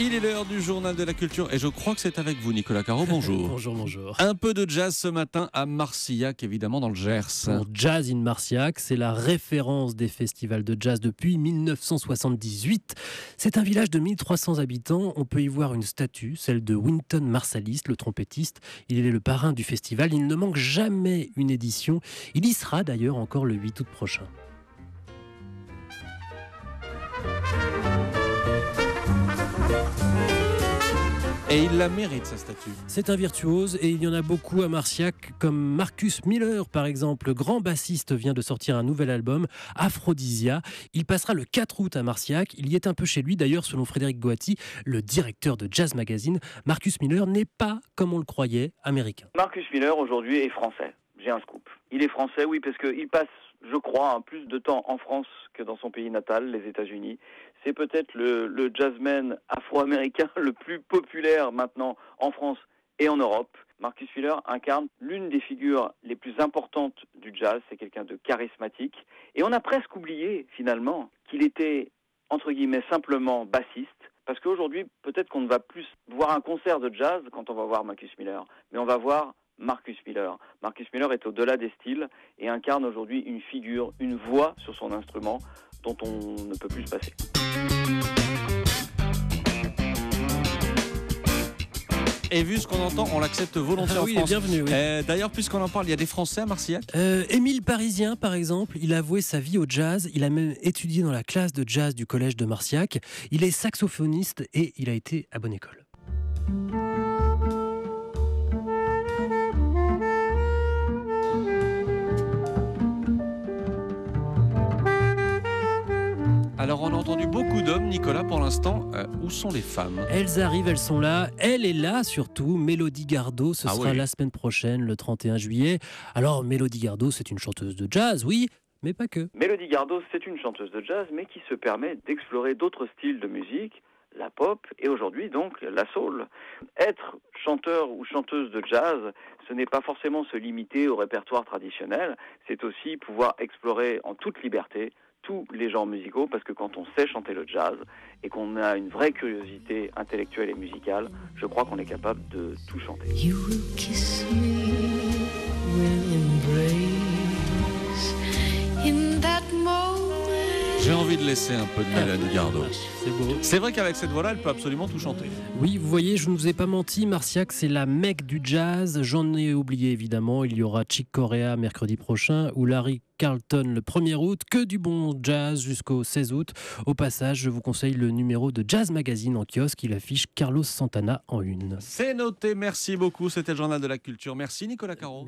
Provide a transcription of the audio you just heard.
Il est l'heure du journal de la culture et je crois que c'est avec vous Nicolas Caro, bonjour. Bonjour. Un peu de jazz ce matin à Marcillac, évidemment dans le Gers. Pour Jazz in Marcillac, c'est la référence des festivals de jazz depuis 1978. C'est un village de 1300 habitants, on peut y voir une statue, celle de Wynton Marsalis, le trompettiste. Il est le parrain du festival, il ne manque jamais une édition. Il y sera d'ailleurs encore le 8 août prochain. Et il la mérite, sa statue. C'est un virtuose et il y en a beaucoup à Marcillac, comme Marcus Miller par exemple. Le grand bassiste vient de sortir un nouvel album, Aphrodisia. Il passera le 4 août à Marcillac. Il y est un peu chez lui d'ailleurs, selon Frédéric Goati, le directeur de Jazz Magazine. Marcus Miller n'est pas, comme on le croyait, américain. Marcus Miller aujourd'hui est français. J'ai un scoop. Il est français, oui, parce qu'il passe, je crois, plus de temps en France que dans son pays natal, les États-Unis. C'est peut-être le jazzman afro-américain le plus populaire maintenant en France et en Europe. Marcus Miller incarne l'une des figures les plus importantes du jazz. C'est quelqu'un de charismatique. Et on a presque oublié, finalement, qu'il était, entre guillemets, simplement bassiste. Parce qu'aujourd'hui, peut-être qu'on ne va plus voir un concert de jazz quand on va voir Marcus Miller. Mais on va voir Marcus Miller. Marcus Miller est au-delà des styles et incarne aujourd'hui une figure, une voix sur son instrument dont on ne peut plus se passer. Et vu ce qu'on entend, on l'accepte volontiers en Oui, France. bienvenue. Oui. D'ailleurs, puisqu'on en parle, il y a des Français à Marcillac. Émile Parisien, par exemple, il a avoué sa vie au jazz. Il a même étudié dans la classe de jazz du collège de Marcillac. Il est saxophoniste et il a été à bonne école. Alors, on a entendu beaucoup d'hommes, Nicolas, pour l'instant. Où sont les femmes ? Elles arrivent, elles sont là. Elle est là surtout, Mélodie Gardot. Ce sera oui. la semaine prochaine, le 31 juillet. Alors, Mélodie Gardot, c'est une chanteuse de jazz, oui, mais pas que. Mélodie Gardot, c'est une chanteuse de jazz, mais qui se permet d'explorer d'autres styles de musique, la pop et aujourd'hui donc la soul. Être chanteur ou chanteuse de jazz, ce n'est pas forcément se limiter au répertoire traditionnel, c'est aussi pouvoir explorer en toute liberté tous les genres musicaux, parce que quand on sait chanter le jazz et qu'on a une vraie curiosité intellectuelle et musicale, je crois qu'on est capable de tout chanter. You will kiss me with embrace in that moment. J'ai envie de laisser un peu de Mélodie Gardot. C'est beau. C'est vrai qu'avec cette voix-là, elle peut absolument tout chanter. Oui, vous voyez, je ne vous ai pas menti, Marcillac, c'est la Mecque du jazz. J'en ai oublié évidemment, il y aura Chick Corea mercredi prochain ou Larry Carlton le 1er août. Que du bon jazz jusqu'au 16 août. Au passage, je vous conseille le numéro de Jazz Magazine en kiosque. Il affiche Carlos Santana en une. C'est noté, merci beaucoup. C'était le journal de la culture. Merci Nicolas Caro.